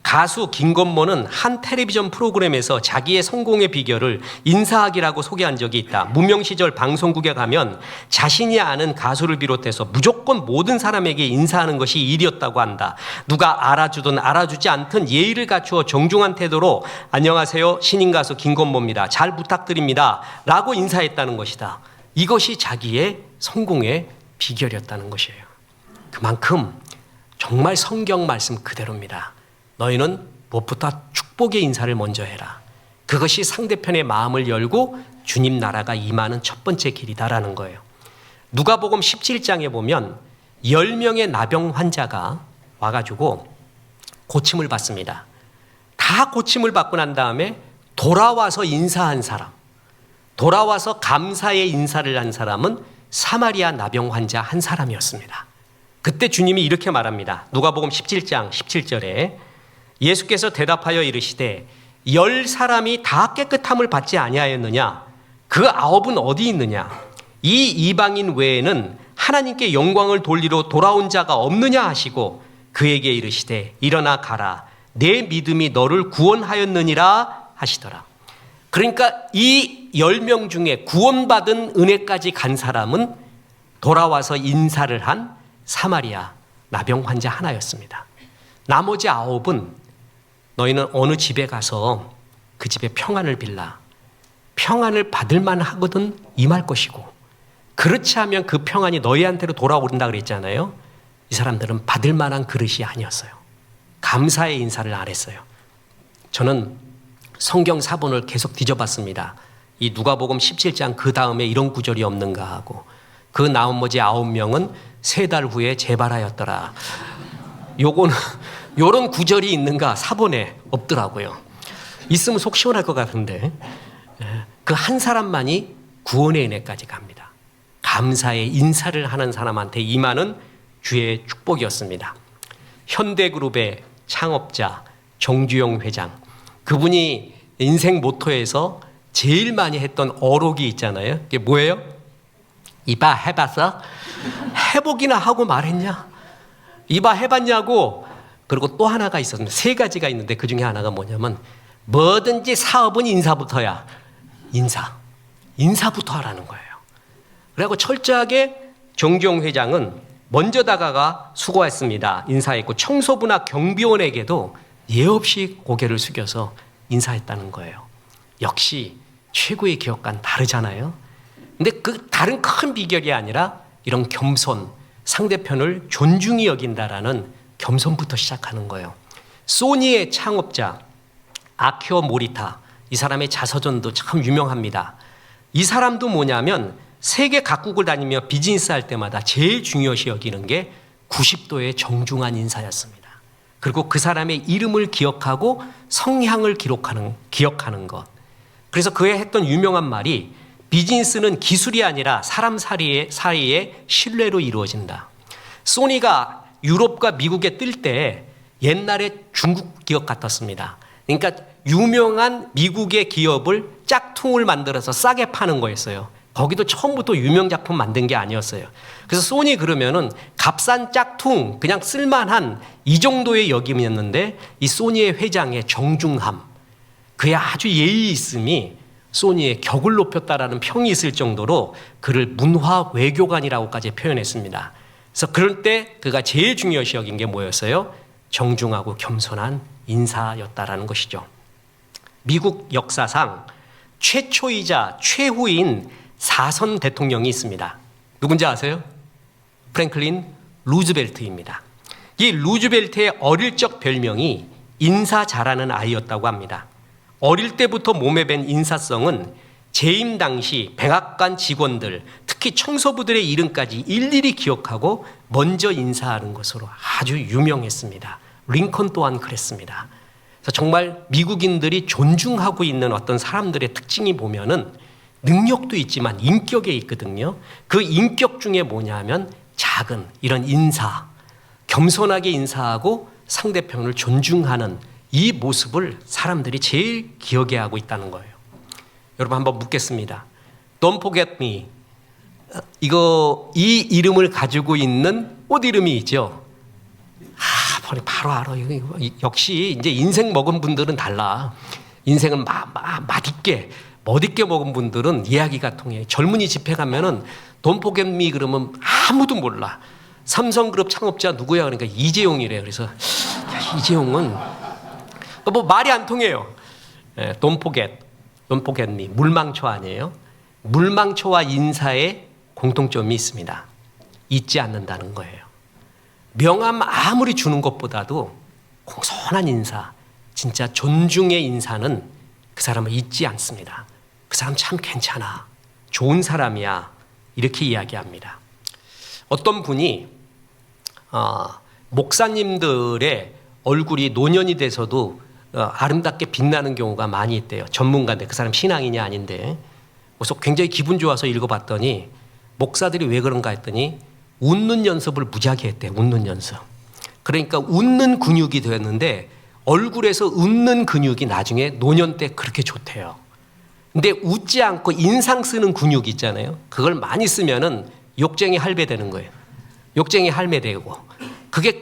가수 김건모는 한 텔레비전 프로그램에서 자기의 성공의 비결을 인사학이라고 소개한 적이 있다. 무명 시절 방송국에 가면 자신이 아는 가수를 비롯해서 무조건 모든 사람에게 인사하는 것이 일이었다고 한다. 누가 알아주든 알아주지 않든 예의를 갖추어 정중한 태도로 안녕하세요, 신인 가수 김건모입니다. 잘 부탁드립니다. 라고 인사했다는 것이다. 이것이 자기의 성공의 비결이었다는 것이에요. 그만큼 정말 성경 말씀 그대로입니다. 너희는 무엇보다 축복의 인사를 먼저 해라. 그것이 상대편의 마음을 열고 주님 나라가 임하는 첫 번째 길이다라는 거예요. 누가복음 17장에 보면 10명의 나병 환자가 와가지고 고침을 받습니다. 다 고침을 받고 난 다음에 돌아와서 인사한 사람, 돌아와서 감사의 인사를 한 사람은 사마리아 나병 환자 한 사람이었습니다. 그때 주님이 이렇게 말합니다. 누가복음 17장 17절에 예수께서 대답하여 이르시되 10사람이 다 깨끗함을 받지 아니하였느냐? 그 9은 어디 있느냐? 이 이방인 외에는 하나님께 영광을 돌리러 돌아온 자가 없느냐 하시고 그에게 이르시되 일어나 가라. 내 믿음이 너를 구원하였느니라 하시더라. 그러니까 이 10명 중에 구원받은 은혜까지 간 사람은 돌아와서 인사를 한 사마리아 나병 환자 하나였습니다. 나머지 9은 너희는 어느 집에 가서 그 집에 평안을 빌라. 평안을 받을 만하거든 임할 것이고 그렇지 않으면 그 평안이 너희한테로 돌아온다 그랬잖아요. 이 사람들은 받을 만한 그릇이 아니었어요. 감사의 인사를 안 했어요. 저는 성경 사본을 계속 뒤져봤습니다. 이 누가복음 17장 그 다음에 이런 구절이 없는가 하고 그 나머지 9명은 3달 후에 재발하였더라. 요거는 요런 구절이 있는가 사본에 없더라고요. 있으면 속 시원할 것 같은데 그 한 사람만이 구원의 은혜까지 갑니다. 감사의 인사를 하는 사람한테 임하는 주의 축복이었습니다. 현대그룹의 창업자 정주영 회장, 그분이 인생 모토에서 제일 많이 했던 어록이 있잖아요. 그게 뭐예요? 이봐 해봤어? 해보기나 하고 말했냐? 이봐 해봤냐고. 그리고 또 하나가 있었습니다. 3가지가 있는데 그 중에 하나가 뭐냐면 뭐든지 사업은 인사부터야. 인사부터 하라는 거예요. 그리고 철저하게 정주영 회장은 먼저 다가가 수고했습니다. 인사했고 청소부나 경비원에게도 예 없이 고개를 숙여서 인사했다는 거예요. 역시 최고의 기업가는 다르잖아요. 근데 그 다른 큰 비결이 아니라 이런 겸손, 상대편을 존중히 여긴다라는 겸손부터 시작하는 거예요. 소니의 창업자 아키오 모리타, 이 사람의 자서전도 참 유명합니다. 이 사람도 뭐냐면 세계 각국을 다니며 비즈니스 할 때마다 제일 중요시 여기는 게 90도의 정중한 인사였습니다. 그리고 그 사람의 이름을 기억하고 성향을 기억하는 것. 그래서 그의 했던 유명한 말이 비즈니스는 기술이 아니라 사람 사이의 신뢰로 이루어진다. 소니가 유럽과 미국에 뜰 때 옛날에 중국 기업 같았습니다. 그러니까 유명한 미국의 기업을 짝퉁을 만들어서 싸게 파는 거였어요. 거기도 처음부터 유명 작품 만든 게 아니었어요. 그래서 소니 그러면은 값싼 짝퉁, 그냥 쓸만한 이 정도의 역임이었는데 이 소니의 회장의 정중함, 그의 아주 예의 있음이 소니의 격을 높였다라는 평이 있을 정도로 그를 문화 외교관이라고까지 표현했습니다. 그래서 그럴 때 그가 제일 중요시 여긴 게 뭐였어요? 정중하고 겸손한 인사였다라는 것이죠. 미국 역사상 최초이자 최후인 4선 대통령이 있습니다. 누군지 아세요? 프랭클린 루즈벨트입니다. 이 루즈벨트의 어릴 적 별명이 인사 잘하는 아이였다고 합니다. 어릴 때부터 몸에 밴 인사성은 재임 당시 백악관 직원들, 특히 청소부들의 이름까지 일일이 기억하고 먼저 인사하는 것으로 아주 유명했습니다. 링컨 또한 그랬습니다. 그래서 정말 미국인들이 존중하고 있는 어떤 사람들의 특징이 보면은 능력도 있지만 인격에 있거든요. 그 인격 중에 뭐냐면 작은 이런 인사, 겸손하게 인사하고 상대편을 존중하는 이 모습을 사람들이 제일 기억해 하고 있다는 거예요. 여러분 한번 묻겠습니다. Don't forget me. 이 이름을 가지고 있는 옷 이름이 있죠. 바로 알아. 역시 이제 인생 먹은 분들은 달라. 인생을 맛있게 멋있게 먹은 분들은 이야기가 통해. 젊은이 집회 가면은 Don't forget me 그러면 아무도 몰라. 삼성그룹 창업자 누구야? 그러니까 이재용이래. 그래서 이재용은 뭐 말이 안 통해요. Don't forget me. 물망초 아니에요? 물망초와 인사에 공통점이 있습니다. 잊지 않는다는 거예요. 명함 아무리 주는 것보다도 공손한 인사, 진짜 존중의 인사는 그 사람을 잊지 않습니다. 그 사람 참 괜찮아. 좋은 사람이야. 이렇게 이야기합니다. 어떤 분이 목사님들의 얼굴이 노년이 돼서도 아름답게 빛나는 경우가 많이 있대요. 전문가인데 그 사람 신앙인이 아닌데. 그래서 굉장히 기분 좋아서 읽어봤더니 목사들이 왜 그런가 했더니 웃는 연습을 무지하게 했대요. 웃는 연습. 그러니까 웃는 근육이 되었는데 얼굴에서 웃는 근육이 나중에 노년 때 그렇게 좋대요. 근데 웃지 않고 인상 쓰는 근육이 있잖아요. 그걸 많이 쓰면은 욕쟁이 할배 되는 거예요. 욕쟁이 할매 되고.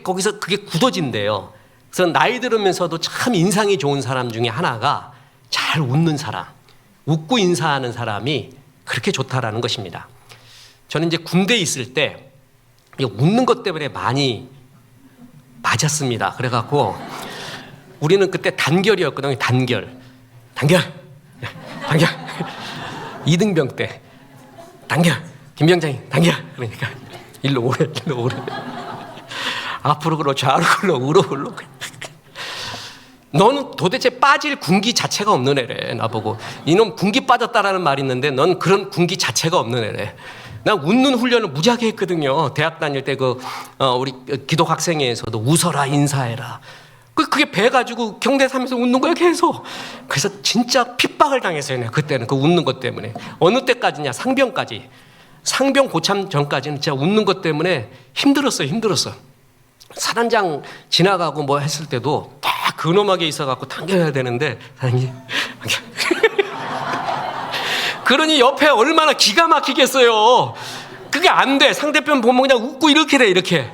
거기서 그게 굳어진대요. 그래서 나이 들으면서도 참 인상이 좋은 사람 중에 하나가 잘 웃는 사람, 웃고 인사하는 사람이 그렇게 좋다라는 것입니다. 저는 이제 군대에 있을 때 웃는 것 때문에 많이 맞았습니다. 그래갖고 우리는 그때 단결이었거든요. 단결. 2등병 때 단결. 김병장이 단결. 그러니까 일로 오래. 앞으로 굴러 좌로 굴러 우로 굴러. 너는 도대체 빠질 군기 자체가 없는 애래. 나보고 이놈 군기 빠졌다라는 말이 있는데 넌 그런 군기 자체가 없는 애래. 나 웃는 훈련을 무지하게 했거든요. 대학 다닐 때 우리 기독 학생회에서도 웃어라 인사해라. 그게 배가지고 경대 삼에서 웃는 거야 계속. 그래서 진짜 핍박을 당했어요. 내가 그때는 그 웃는 것 때문에. 어느 때까지냐? 상병까지. 상병 고참 전까지는 진짜 웃는 것 때문에 힘들었어요. 사단장 지나가고 뭐 했을 때도 딱 근엄하게 있어갖고 당겨야 되는데 사장님 그러니 옆에 얼마나 기가 막히겠어요. 그게 안 돼. 상대편 보면 그냥 웃고 이렇게 돼. 이렇게.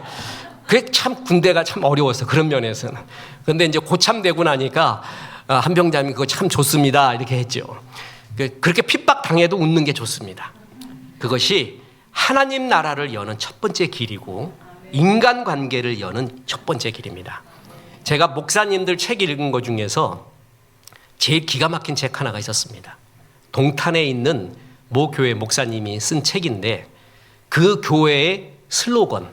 그게 참 군대가 참 어려웠어. 그런 면에서는. 그런데 이제 고참되고 나니까 한 병장님이 그거 참 좋습니다. 이렇게 했죠. 그렇게 핍박 당해도 웃는 게 좋습니다. 그것이 하나님 나라를 여는 첫 번째 길이고 인간관계를 여는 첫 번째 길입니다. 제가 목사님들 책 읽은 것 중에서 제일 기가 막힌 책 하나가 있었습니다. 동탄에 있는 모 교회 목사님이 쓴 책인데 그 교회의 슬로건,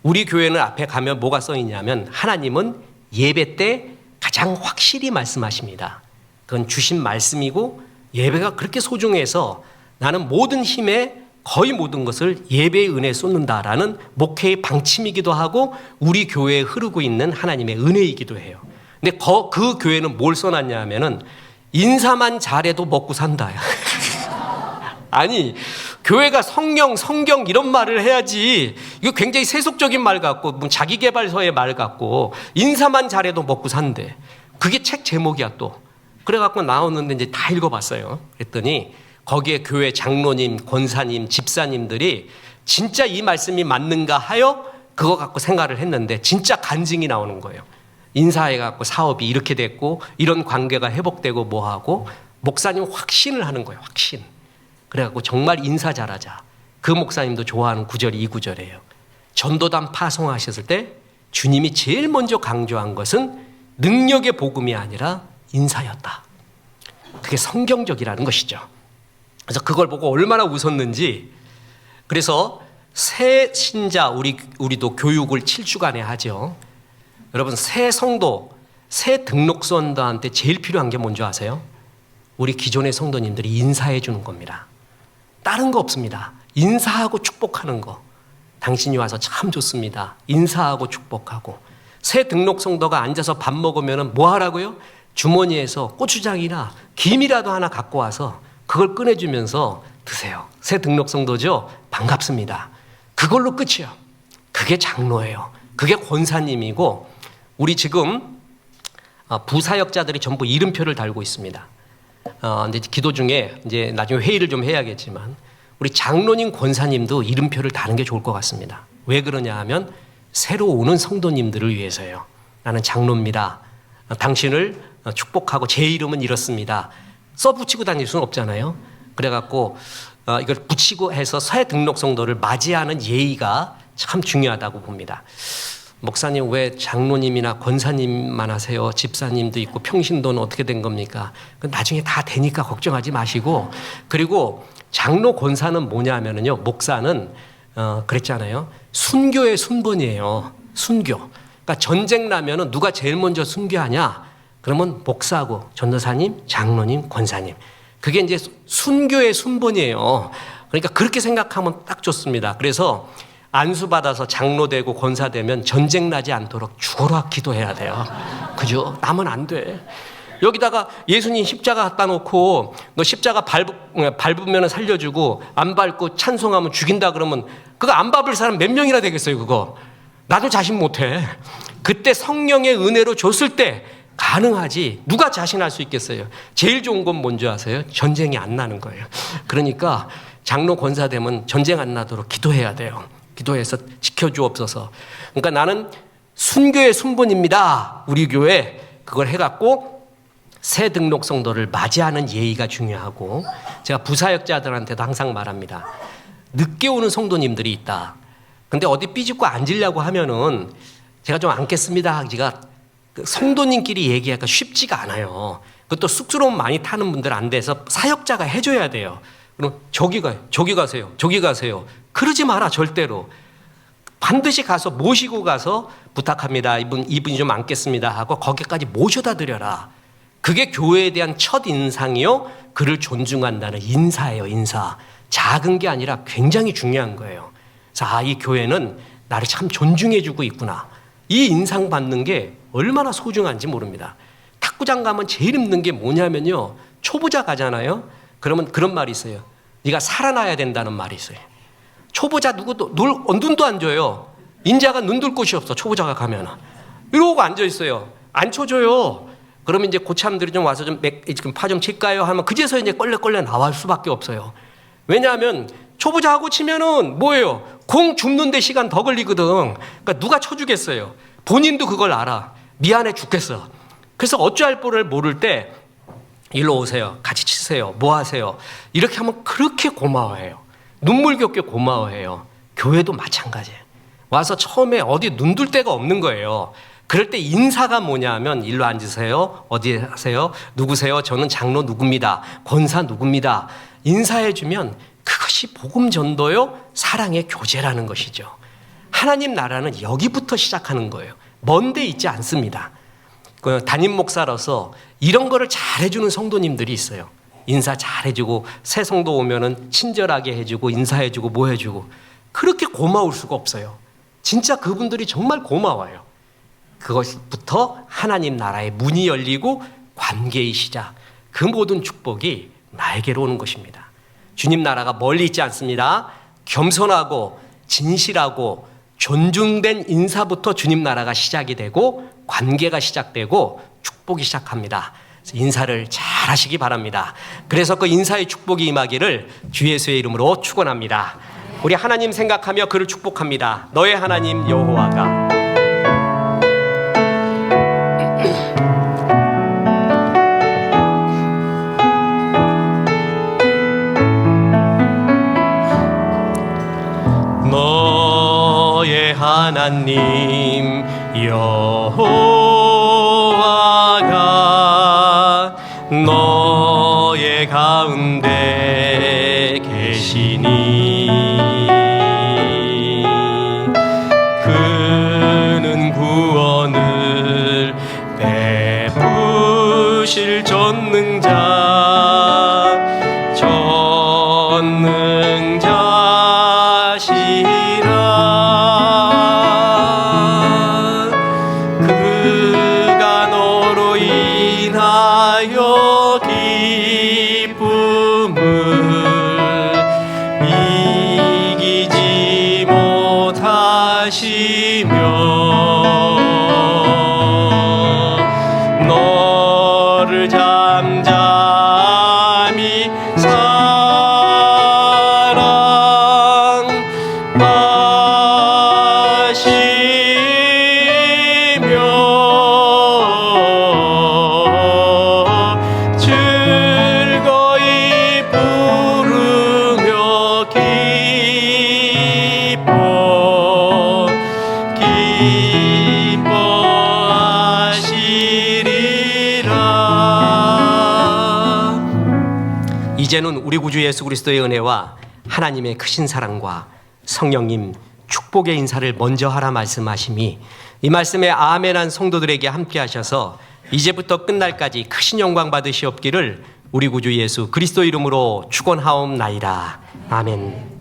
우리 교회는 앞에 가면 뭐가 써 있냐면 하나님은 예배 때 가장 확실히 말씀하십니다. 그건 주신 말씀이고 예배가 그렇게 소중해서 나는 모든 힘에 거의 모든 것을 예배의 은혜에 쏟는다라는 목회의 방침이기도 하고 우리 교회에 흐르고 있는 하나님의 은혜이기도 해요. 근데 그 교회는 뭘 써놨냐 하면은 인사만 잘해도 먹고 산다. 아니, 교회가 성령, 성경 이런 말을 해야지. 이거 굉장히 세속적인 말 같고 뭐 자기계발서의 말 같고 인사만 잘해도 먹고 산대. 그게 책 제목이야 또. 그래갖고 나오는데 이제 다 읽어봤어요. 그랬더니 거기에 교회 장로님, 권사님, 집사님들이 진짜 이 말씀이 맞는가 하여 그거 갖고 생각을 했는데 진짜 간증이 나오는 거예요. 인사해갖고 사업이 이렇게 됐고 이런 관계가 회복되고 뭐하고 목사님 확신을 하는 거예요. 확신. 그래갖고 정말 인사 잘하자. 그 목사님도 좋아하는 구절이 이 구절이에요. 전도단 파송하셨을 때 주님이 제일 먼저 강조한 것은 능력의 복음이 아니라 인사였다. 그게 성경적이라는 것이죠. 그래서 그걸 보고 얼마나 웃었는지. 그래서 새 신자 우리도 교육을 7주간에 하죠. 여러분 새 성도, 새 등록선도한테 제일 필요한 게 뭔지 아세요? 우리 기존의 성도님들이 인사해 주는 겁니다. 다른 거 없습니다. 인사하고 축복하는 거. 당신이 와서 참 좋습니다. 인사하고 축복하고. 새 등록 성도가 앉아서 밥 먹으면 뭐 하라고요? 주머니에서 고추장이나 김이라도 하나 갖고 와서 그걸 꺼내주면서 드세요. 새 등록 성도죠? 반갑습니다. 그걸로 끝이에요. 그게 장로예요. 그게 권사님이고 우리 지금 부사역자들이 전부 이름표를 달고 있습니다. 이제 기도 중에 이제 나중에 회의를 좀 해야겠지만 우리 장로님 권사님도 이름표를 다는 게 좋을 것 같습니다. 왜 그러냐 하면 새로 오는 성도님들을 위해서요. 나는 장로입니다. 당신을 축복하고 제 이름은 이렇습니다. 써붙이고 다닐 수는 없잖아요. 그래갖고 이걸 붙이고 해서 새 등록 성도를 맞이하는 예의가 참 중요하다고 봅니다. 목사님 왜 장로님이나 권사님만 하세요? 집사님도 있고 평신도는 어떻게 된 겁니까? 나중에 다 되니까 걱정하지 마시고 그리고 장로 권사는 뭐냐면요 목사는 그랬잖아요. 순교의 순번이에요. 순교. 그러니까 전쟁 나면은 누가 제일 먼저 순교하냐? 그러면 목사고 전도사님, 장로님, 권사님. 그게 이제 순교의 순번이에요. 그러니까 그렇게 생각하면 딱 좋습니다. 그래서 안수받아서 장로 되고 권사 되면 전쟁 나지 않도록 죽어라 기도해야 돼요. 그죠? 나면 안 돼. 여기다가 예수님 십자가 갖다 놓고 너 십자가 밟으면 살려주고 안 밟고 찬송하면 죽인다 그러면 그거 안 밟을 사람 몇 명이나 되겠어요 그거. 나도 자신 못해. 그때 성령의 은혜로 줬을 때 가능하지. 누가 자신할 수 있겠어요. 제일 좋은 건 뭔지 아세요? 전쟁이 안 나는 거예요. 그러니까 장로 권사 되면 전쟁 안 나도록 기도해야 돼요. 기도해서 지켜주옵소서. 그러니까 나는 순교의 순번입니다. 우리 교회 그걸 해갖고 새 등록 성도를 맞이하는 예의가 중요하고 제가 부사역자들한테도 항상 말합니다. 늦게 오는 성도님들이 있다. 근데 어디 삐집고 앉으려고 하면은 제가 좀 앉겠습니다. 제가 성도님끼리 얘기하기가 쉽지가 않아요. 그것도 쑥스러움 많이 타는 분들 안 돼서 사역자가 해줘야 돼요. 그럼 저기 가세요. 저기 가세요. 그러지 마라 절대로. 반드시 가서 모시고 가서 부탁합니다. 이분이 좀 앉겠습니다 하고 거기까지 모셔다 드려라. 그게 교회에 대한 첫 인상이요. 그를 존중한다는 인사예요. 인사. 작은 게 아니라 굉장히 중요한 거예요. 자, 이 교회는 나를 참 존중해주고 있구나. 이 인상 받는 게 얼마나 소중한지 모릅니다. 탁구장 가면 제일 힘든 게 뭐냐면요. 초보자 가잖아요. 그러면 그런 말이 있어요. 네가 살아나야 된다는 말이 있어요. 초보자 누구도 눈도 안 줘요. 인자가 눈 둘 곳이 없어. 초보자가 가면 이러고 앉아 있어요. 안 쳐줘요. 그러면 이제 고참들이 좀 와서 좀 파 좀 칠까요? 하면 그제서 이제 껄레껄레 나올 수밖에 없어요. 왜냐하면 초보자하고 치면은 뭐예요? 공 줍는데 시간 더 걸리거든. 그러니까 누가 쳐주겠어요? 본인도 그걸 알아. 미안해 죽겠어. 그래서 어찌할 바를 모를 때 일로 오세요. 같이 치세요. 뭐 하세요? 이렇게 하면 그렇게 고마워해요. 눈물겹게 고마워해요. 교회도 마찬가지예요. 와서 처음에 어디 눈둘 데가 없는 거예요. 그럴 때 인사가 뭐냐 하면 일로 앉으세요. 어디 하세요? 누구세요? 저는 장로 누구입니다. 권사 누구입니다. 인사해주면 그것이 복음 전도요. 사랑의 교제라는 것이죠. 하나님 나라는 여기부터 시작하는 거예요. 먼데 있지 않습니다. 그 담임 목사로서 이런 거를 잘해주는 성도님들이 있어요. 인사 잘해주고 새 성도 오면은 친절하게 해주고 인사해주고 뭐 해주고 그렇게 고마울 수가 없어요. 진짜 그분들이 정말 고마워요. 그것부터 하나님 나라의 문이 열리고 관계의 시작, 그 모든 축복이 나에게로 오는 것입니다. 주님 나라가 멀리 있지 않습니다. 겸손하고 진실하고 존중된 인사부터 주님 나라가 시작이 되고 관계가 시작되고 축복이 시작합니다. 인사를 잘 하시기 바랍니다. 그래서 그 인사의 축복이 임하기를 주 예수의 이름으로 축원합니다. 우리 하나님 생각하며 그를 축복합니다. 너의 하나님 여호와가 너의 하나님 여호와가 너의 가운데 계시니 그는 구원을 베푸실 전능자시라. 그가 너로 인하여 기쁨을 이기지 못하시며 너를 잠잠히 사랑하시며 즐거이 부르며 기뻐하시리라. 이제는 우리 구주 예수 그리스도의 은혜와 하나님의 크신 사랑과 성령님 축복의 인사를 먼저 하라 말씀하심이 이 말씀에 아멘한 성도들에게 함께 하셔서 이제부터 끝날까지 크신 영광 받으시옵기를 우리 구주 예수 그리스도 이름으로 축원하옵나이다. 아멘.